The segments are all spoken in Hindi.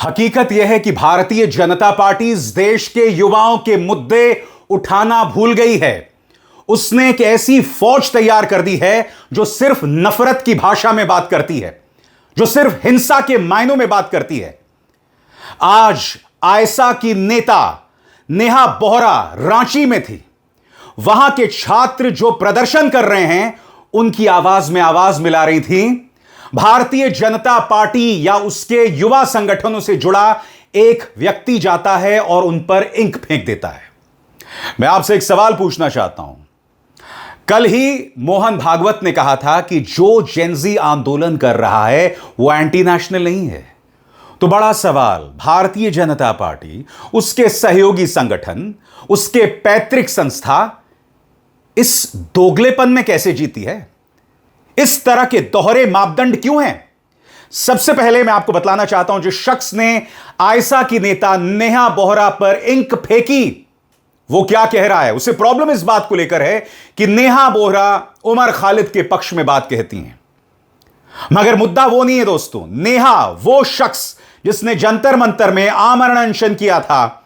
हकीकत यह है कि भारतीय जनता पार्टी इस देश के युवाओं के मुद्दे उठाना भूल गई है। उसने एक ऐसी फौज तैयार कर दी है जो सिर्फ नफरत की भाषा में बात करती है, जो सिर्फ हिंसा के मायनों में बात करती है। आज आयसा की नेता नेहा बोहरा रांची में थी। वहां के छात्र जो प्रदर्शन कर रहे हैं, उनकी आवाज में आवाज मिला रही थी। भारतीय जनता पार्टी या उसके युवा संगठनों से जुड़ा एक व्यक्ति जाता है और उन पर इंक फेंक देता है। मैं आपसे एक सवाल पूछना चाहता हूं। कल ही मोहन भागवत ने कहा था कि जो जेनजी आंदोलन कर रहा है वो एंटी नेशनल नहीं है। तो बड़ा सवाल, भारतीय जनता पार्टी, उसके सहयोगी संगठन, उसके पैतृक संस्था इस दोगलेपन में कैसे जीती है? इस तरह के दोहरे मापदंड क्यों हैं? सबसे पहले मैं आपको बतलाना चाहता हूं, जिस शख्स ने आयसा की नेता नेहा बोहरा पर इंक फेंकी, वो क्या कह रहा है। उसे प्रॉब्लम इस बात को लेकर है कि नेहा बोहरा उमर खालिद के पक्ष में बात कहती हैं, मगर मुद्दा वो नहीं है दोस्तों। नेहा, वो शख्स जिसने जंतर मंतर में आमरण अनशन किया था,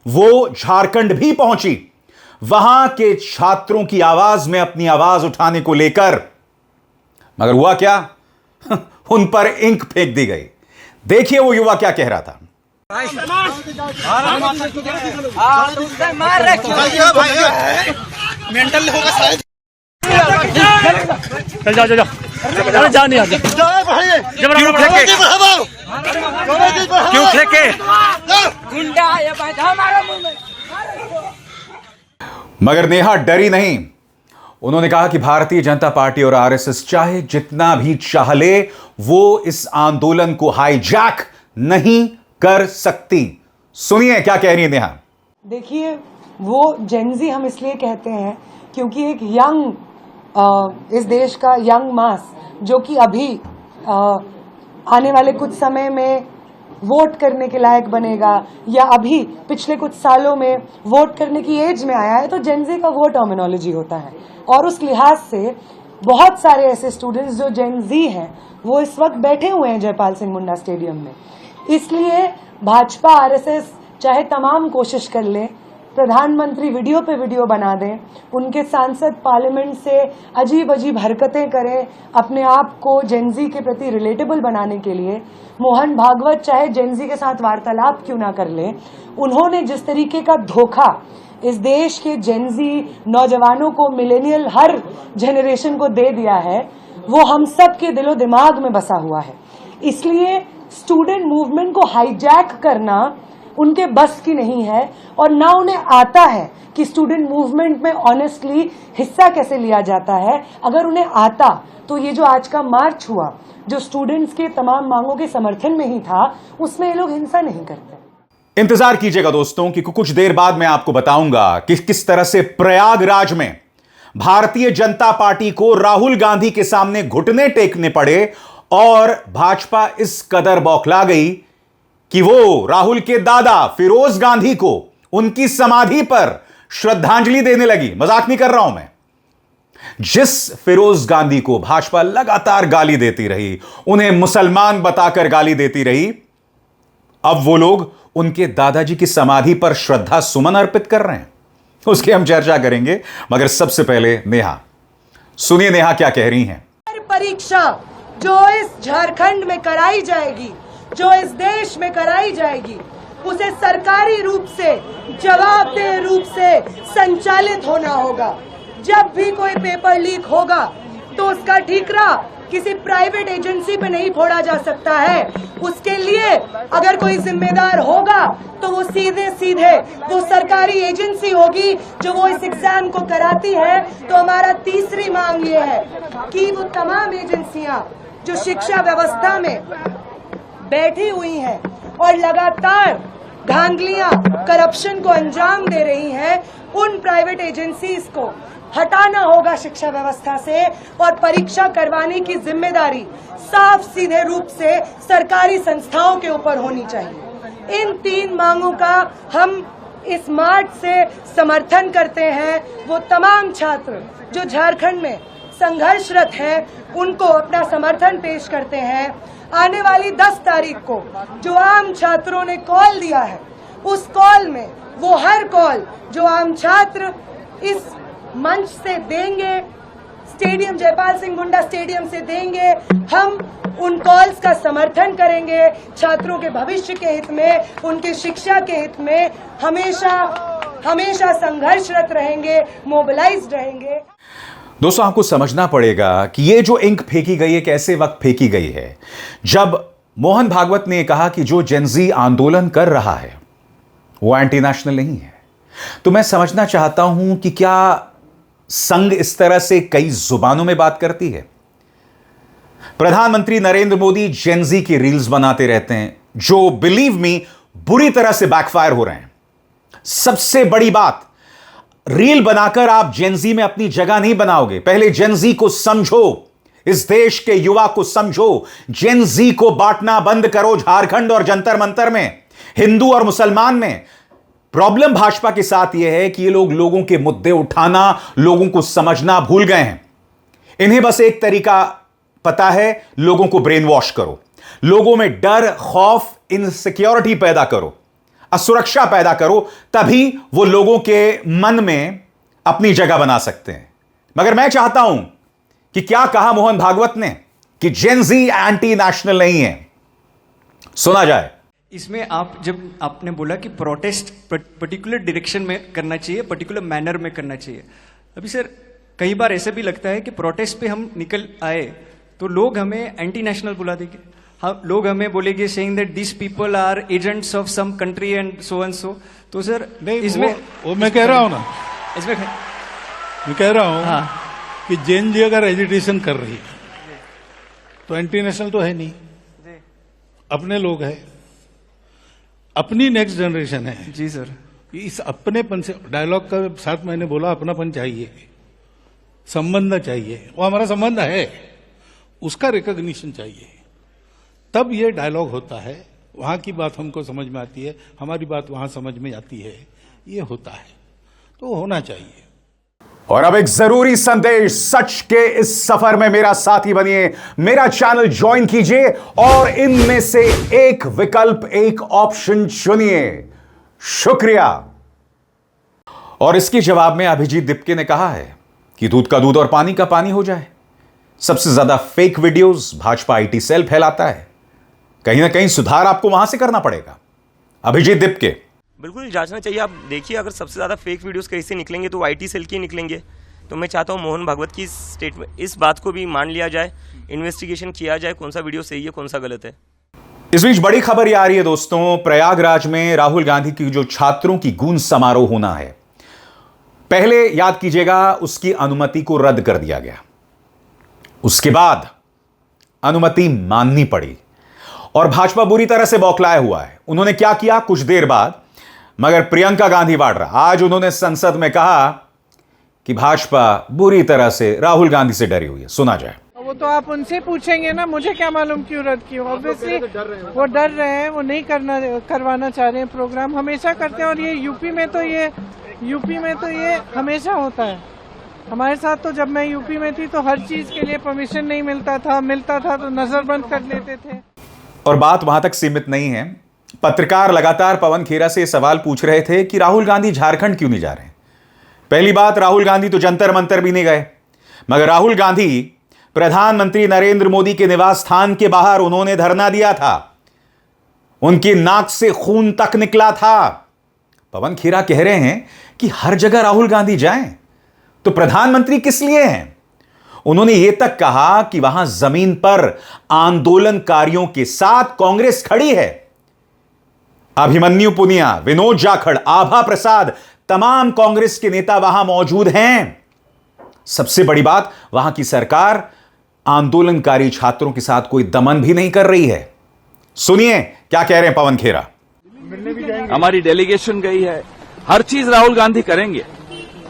वो झारखंड भी पहुंची वहां के छात्रों की आवाज में अपनी आवाज उठाने को लेकर, मगर हुआ क्या? उन पर इंक फेंक दी गई। देखिए वो युवा क्या कह रहा था। मेंटल होगा शायद। चल जा जा जा जा नहीं आजा। क्यों फेंके? मगर नेहा डरी नहीं। उन्होंने कहा कि भारतीय जनता पार्टी और आरएसएस चाहे जितना भी चाह ले, वो इस आंदोलन को हाईजैक नहीं कर सकती। सुनिए क्या कह रही है नेहा। देखिए, वो जेनजी हम इसलिए कहते हैं क्योंकि एक यंग इस देश का यंग मास जो कि अभी आने वाले कुछ समय में वोट करने के लायक बनेगा या अभी पिछले कुछ सालों में वोट करने की एज में आया है, तो जेनजी का वो टर्मिनोलॉजी होता है। और उस लिहाज से बहुत सारे ऐसे स्टूडेंट्स जो जेनजी हैं वो इस वक्त बैठे हुए हैं जयपाल सिंह मुंडा स्टेडियम में। इसलिए भाजपा आरएसएस चाहे तमाम कोशिश कर ले, प्रधानमंत्री वीडियो पे वीडियो बना दें, उनके सांसद पार्लियामेंट से अजीब अजीब हरकतें करें अपने आप को जेनजी के प्रति रिलेटेबल बनाने के लिए, मोहन भागवत चाहे जेनजी के साथ वार्तालाप क्यों ना कर ले, उन्होंने जिस तरीके का धोखा इस देश के जेनजी नौजवानों को, मिलेनियल हर जनरेशन को दे दिया है, वो हम सब के दिलो दिमाग में बसा हुआ है। इसलिए स्टूडेंट मूवमेंट को हाईजैक करना उनके बस की नहीं है और ना उन्हें आता है कि स्टूडेंट मूवमेंट में ऑनेस्टली हिस्सा कैसे लिया जाता है। अगर उन्हें आता तो ये जो आज का मार्च हुआ, जो स्टूडेंट्स के तमाम मांगों के समर्थन में ही था, उसमें ये लोग हिंसा नहीं करते। इंतजार कीजिएगा दोस्तों कि कुछ देर बाद मैं आपको बताऊंगा कि किस तरह से प्रयागराज में भारतीय जनता पार्टी को राहुल गांधी के सामने घुटने टेकने पड़े और भाजपा इस कदर बौखला गई कि वो राहुल के दादा फिरोज गांधी को उनकी समाधि पर श्रद्धांजलि देने लगी। मजाक नहीं कर रहा हूं मैं। जिस फिरोज गांधी को भाजपा लगातार गाली देती रही, उन्हें मुसलमान बताकर गाली देती रही, अब वो लोग उनके दादाजी की समाधि पर श्रद्धा सुमन अर्पित कर रहे हैं। उसकी हम चर्चा करेंगे, मगर सबसे पहले नेहा, सुनिए नेहा क्या कह रही हैं। परीक्षा जो इस झारखंड में कराई जाएगी, जो इस देश में कराई जाएगी, उसे सरकारी रूप से, जवाबदेह रूप से संचालित होना होगा। जब भी कोई पेपर लीक होगा तो उसका ठीकरा किसी प्राइवेट एजेंसी पे नहीं फोड़ा जा सकता है। उसके लिए अगर कोई जिम्मेदार होगा तो वो सीधे सीधे वो सरकारी एजेंसी होगी जो वो इस एग्जाम को कराती है। तो हमारा तीसरी मांग ये है कि वो तमाम एजेंसियां जो शिक्षा व्यवस्था में बैठी हुई हैं और लगातार धांधलियां, करप्शन को अंजाम दे रही हैं, उन प्राइवेट एजेंसीज को हटाना होगा शिक्षा व्यवस्था से और परीक्षा करवाने की जिम्मेदारी साफ सीधे रूप से सरकारी संस्थाओं के ऊपर होनी चाहिए। इन तीन मांगों का हम इस मार्च से समर्थन करते हैं। वो तमाम छात्र जो झारखंड में संघर्षरत हैं उनको अपना समर्थन पेश करते हैं। आने वाली 10 तारीख को जो आम छात्रों ने कॉल दिया है, उस कॉल में वो हर कॉल जो आम छात्र इस मंच से देंगे, स्टेडियम जयपाल सिंह मुंडा स्टेडियम से देंगे, हम उन कॉल्स का समर्थन करेंगे। छात्रों के भविष्य के हित में, उनके शिक्षा के हित में हमेशा संघर्षरत रहेंगे, मोबिलाइज्ड रहेंगे। दोस्तों, आपको समझना पड़ेगा कि ये जो इंक फेंकी गई है कैसे वक्त फेंकी गई है, जब मोहन भागवत ने कहा कि जो जेनजी आंदोलन कर रहा है वो एंटी नेशनल नहीं है। तो मैं समझना चाहता हूं कि क्या संघ इस तरह से कई जुबानों में बात करती है? प्रधानमंत्री नरेंद्र मोदी जेनजी की रील्स बनाते रहते हैं जो बिलीव मी बुरी तरह से बैकफायर हो रहे हैं। सबसे बड़ी बात, रील बनाकर आप जेनजी में अपनी जगह नहीं बनाओगे। पहले जेनजी को समझो, इस देश के युवा को समझो। जेनजी को बांटना बंद करो झारखंड और जंतर मंतर में, हिंदू और मुसलमान में। प्रॉब्लम भाजपा के साथ यह है कि ये लोग लोगों के मुद्दे उठाना, लोगों को समझना भूल गए हैं। इन्हें बस एक तरीका पता है, लोगों को ब्रेन वॉश करो, लोगों में डर, खौफ, इनसिक्योरिटी पैदा करो, असुरक्षा पैदा करो, तभी वो लोगों के मन में अपनी जगह बना सकते हैं। मगर मैं चाहता हूं कि क्या कहा मोहन भागवत ने कि जेनजी एंटी नेशनल नहीं है। सुना जाए। इसमें आप जब आपने बोला कि प्रोटेस्ट पर्टिकुलर डायरेक्शन में करना चाहिए, पर्टिकुलर मैनर में करना चाहिए। अभी सर कई बार ऐसा भी लगता है कि प्रोटेस्ट पे हम निकल आए तो लोग हमें एंटी नेशनल बुला देंगे, हाँ, लोग हमें बोलेंगे saying that this people are agents of some country and so and so. तो सर नहीं, इसमें वो मैं कह रहा हूं ना, इसमें मैं कह रहा हूं हाँ, कि जेनजी अगर एजिटेशन कर रही है तो एंटी नेशनल तो है नहीं, अपने लोग हैं, अपनी नेक्स्ट जनरेशन है। जी सर, इस अपनेपन से डायलॉग का साथ मैंने बोला अपनापन चाहिए, संबंध चाहिए, वो हमारा संबंध है, उसका रिकॉग्निशन चाहिए, तब ये डायलॉग होता है। वहां की बात हमको समझ में आती है, हमारी बात वहां समझ में आती है, ये होता है, तो होना चाहिए। और अब एक जरूरी संदेश, सच के इस सफर में मेरा साथी बनिए, मेरा चैनल ज्वाइन कीजिए और इनमें से एक विकल्प, एक ऑप्शन चुनिए। शुक्रिया। और इसके जवाब में अभिजीत दिपके ने कहा है कि दूध का दूध और पानी का पानी हो जाए। सबसे ज्यादा fake videos Bhajpa IT cell फैलाता है, कहीं ना कहीं सुधार आपको वहां से करना पड़ेगा। अभिजीत दिपके। बिल्कुल जांचना चाहिए। आप देखिए, अगर सबसे ज़्यादा फेक वीडियोस कहीं से निकलेंगे तो आईटी सेल के निकलेंगे। तो मैं चाहता हूँ मोहन भागवत की स्टेटमेंट, इस बात को भी मान लिया जाए, इन्वेस्टिगेशन किया जाए, कौन सा वीडियो सही है, कौन सा गलत है। इस बीच बड़ी खबर यह आ रही है दोस्तों, प्रयागराज में राहुल गांधी की जो छात्रों की गूंज समारोह होना है, पहले याद कीजिएगा उसकी अनुमति को रद्द कर दिया गया, उसके बाद अनुमति माननी पड़ी और भाजपा बुरी तरह से बौखलाया हुआ है। उन्होंने क्या किया कुछ देर बाद, मगर प्रियंका गांधी वाड्रा आज उन्होंने संसद में कहा कि भाजपा बुरी तरह से राहुल गांधी से डरी हुई है। सुना जाए। वो तो आप उनसे पूछेंगे ना, मुझे क्या मालूम क्यों रद्द क्यों। ऑब्वियसली वो डर रहे हैं, वो नहीं करवाना चाह रहे हैं। प्रोग्राम हमेशा करते हैं और ये यूपी में तो ये हमेशा होता है। हमारे साथ तो जब मैं यूपी में थी तो हर चीज के लिए परमिशन नहीं मिलता था तो नजरबंद कर लेते थे। और बात वहां तक सीमित नहीं है। पत्रकार लगातार पवन खेरा से सवाल पूछ रहे थे कि राहुल गांधी झारखंड क्यों नहीं जा रहे। पहली बात, राहुल गांधी तो जंतर मंतर भी नहीं गए, मगर राहुल गांधी प्रधानमंत्री नरेंद्र मोदी के निवास स्थान के बाहर उन्होंने धरना दिया था, उनकी नाक से खून तक निकला था। पवन खेरा कह रहे हैं कि हर जगह राहुल गांधी जाएं तो प्रधानमंत्री किस लिए हैं। उन्होंने यह तक कहा कि वहां जमीन पर आंदोलनकारियों के साथ कांग्रेस खड़ी है। अभिमन्यु पुनिया, विनोद जाखड़, आभा प्रसाद, तमाम कांग्रेस के नेता वहां मौजूद हैं। सबसे बड़ी बात, वहां की सरकार आंदोलनकारी छात्रों के साथ कोई दमन भी नहीं कर रही है। सुनिए क्या कह रहे हैं पवन खेरा। हमारी डेलीगेशन गई है, हर चीज राहुल गांधी करेंगे,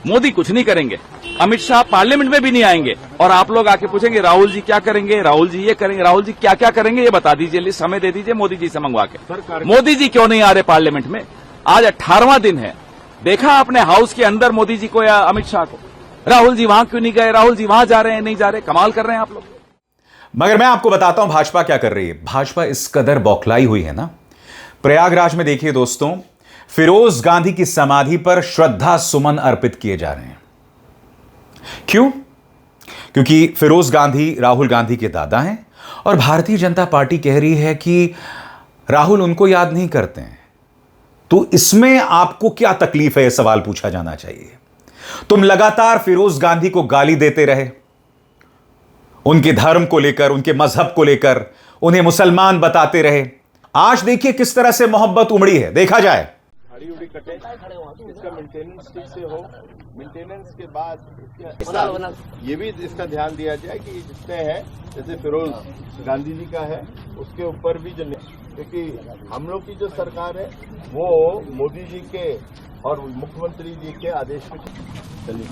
मोदी कुछ नहीं करेंगे। अमित शाह पार्लियामेंट में भी नहीं आएंगे और आप लोग आके पूछेंगे राहुल जी क्या करेंगे, राहुल जी ये करेंगे, राहुल जी क्या क्या करेंगे, ये बता दीजिए, लिस्ट हमें दे दीजिए मोदी जी से मंगवा के। मोदी जी क्यों नहीं आ रहे पार्लियामेंट में? आज 18वां दिन है, देखा आपने हाउस के अंदर मोदी जी को या अमित शाह को? राहुल जी वहां क्यों नहीं गए, राहुल जी वहां जा रहे हैं, नहीं जा रहे, कमाल कर रहे हैं आप लोग। मगर मैं आपको बताता हूं भाजपा क्या कर रही है। भाजपा इस कदर बौखलाई हुई है ना। प्रयागराज में देखिए दोस्तों, फिरोज गांधी की समाधि पर श्रद्धा सुमन अर्पित किए जा रहे हैं। क्यों? क्योंकि फिरोज गांधी राहुल गांधी के दादा हैं और भारतीय जनता पार्टी कह रही है कि राहुल उनको याद नहीं करते हैं। तो इसमें आपको क्या तकलीफ है, यह सवाल पूछा जाना चाहिए। तुम लगातार फिरोज गांधी को गाली देते रहे, उनके धर्म को लेकर, उनके मजहब को लेकर उन्हें मुसलमान बताते रहे। आज देखिए किस तरह से मोहब्बत उमड़ी है, देखा जाए। खड़ी उड़ी कटे, इसका मेंटेनेंस ठीक से हो, मेंटेनेंस के बाद ये भी इसका ध्यान दिया जाए कि जितने हैं, जैसे फिरोज गांधी जी का है, उसके ऊपर भी जो, क्योंकि हम लोग की जो सरकार है वो मोदी जी के और मुख्यमंत्री जी के आदेश पे चली।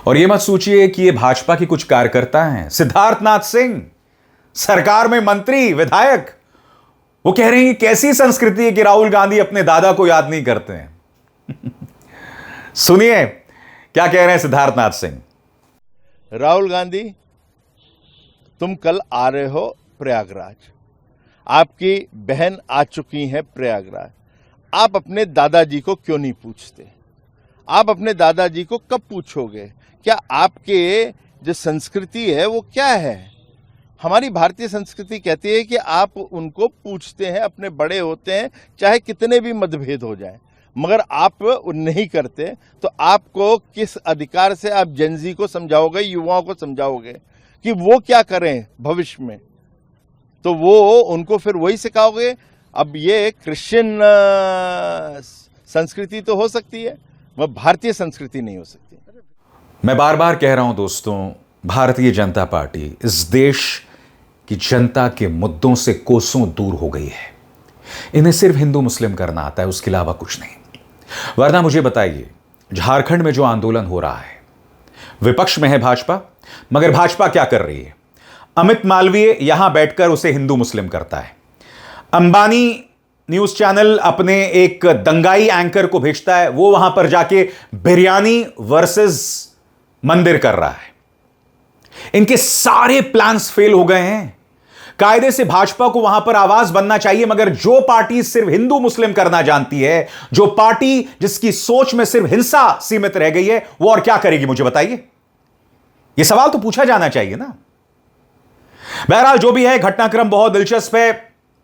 और यह मत सोचिए कि ये भाजपा के कुछ कार्यकर्ता हैं। सिद्धार्थनाथ सिंह सरकार में मंत्री विधायक, वो कह रहे हैं कि कैसी संस्कृति है कि राहुल गांधी अपने दादा को याद नहीं करते हैं। सुनिए क्या कह रहे हैं सिद्धार्थनाथ सिंह। राहुल गांधी, तुम कल आ रहे हो प्रयागराज, आपकी बहन आ चुकी है प्रयागराज। आप अपने दादाजी को क्यों नहीं पूछते? आप अपने दादाजी को कब पूछोगे? क्या आपके जो संस्कृति है वो क्या है? हमारी भारतीय संस्कृति कहती है कि आप उनको पूछते हैं, अपने बड़े होते हैं, चाहे कितने भी मतभेद हो जाए, मगर आप नहीं करते। तो आपको किस अधिकार से आप जेनजी को समझाओगे, युवाओं को समझाओगे कि वो क्या करें भविष्य में? तो वो उनको फिर वही सिखाओगे। अब ये क्रिश्चियन संस्कृति तो हो सकती है, वह भारतीय संस्कृति नहीं हो सकती। मैं बार बार कह रहा हूं दोस्तों, भारतीय जनता पार्टी इस देश की जनता के मुद्दों से कोसों दूर हो गई है। इन्हें सिर्फ हिंदू मुस्लिम करना आता है, उसके अलावा कुछ नहीं। वरना मुझे बताइए, झारखंड में जो आंदोलन हो रहा है, विपक्ष में है भाजपा, मगर भाजपा क्या कर रही है? अमित मालवीय यहां बैठकर उसे हिंदू मुस्लिम करता है। अंबानी न्यूज चैनल अपने एक दंगाई एंकर को भेजता है, वो वहां पर जाके बिरयानी वर्सेस मंदिर कर रहा है। इनके सारे प्लान्स फेल हो गए हैं। कायदे से भाजपा को वहां पर आवाज बनना चाहिए, मगर जो पार्टी सिर्फ हिंदू मुस्लिम करना जानती है, जो पार्टी जिसकी सोच में सिर्फ हिंसा सीमित रह गई है, वो और क्या करेगी मुझे बताइए? यह सवाल तो पूछा जाना चाहिए ना। बहरहाल जो भी है, घटनाक्रम बहुत दिलचस्प है।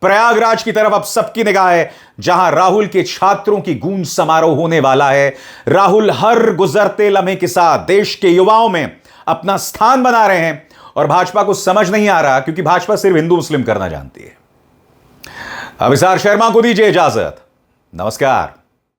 प्रयागराज की तरफ अब सबकी निगाह है, जहां राहुल के छात्रों की गूंज समारोह होने वाला है। राहुल हर गुजरते लम्हे के साथ देश के युवाओं में अपना स्थान बना रहे हैं और भाजपा को समझ नहीं आ रहा, क्योंकि भाजपा सिर्फ हिंदू मुस्लिम करना जानती है। अभिसार शर्मा को दीजिए इजाजत। नमस्कार।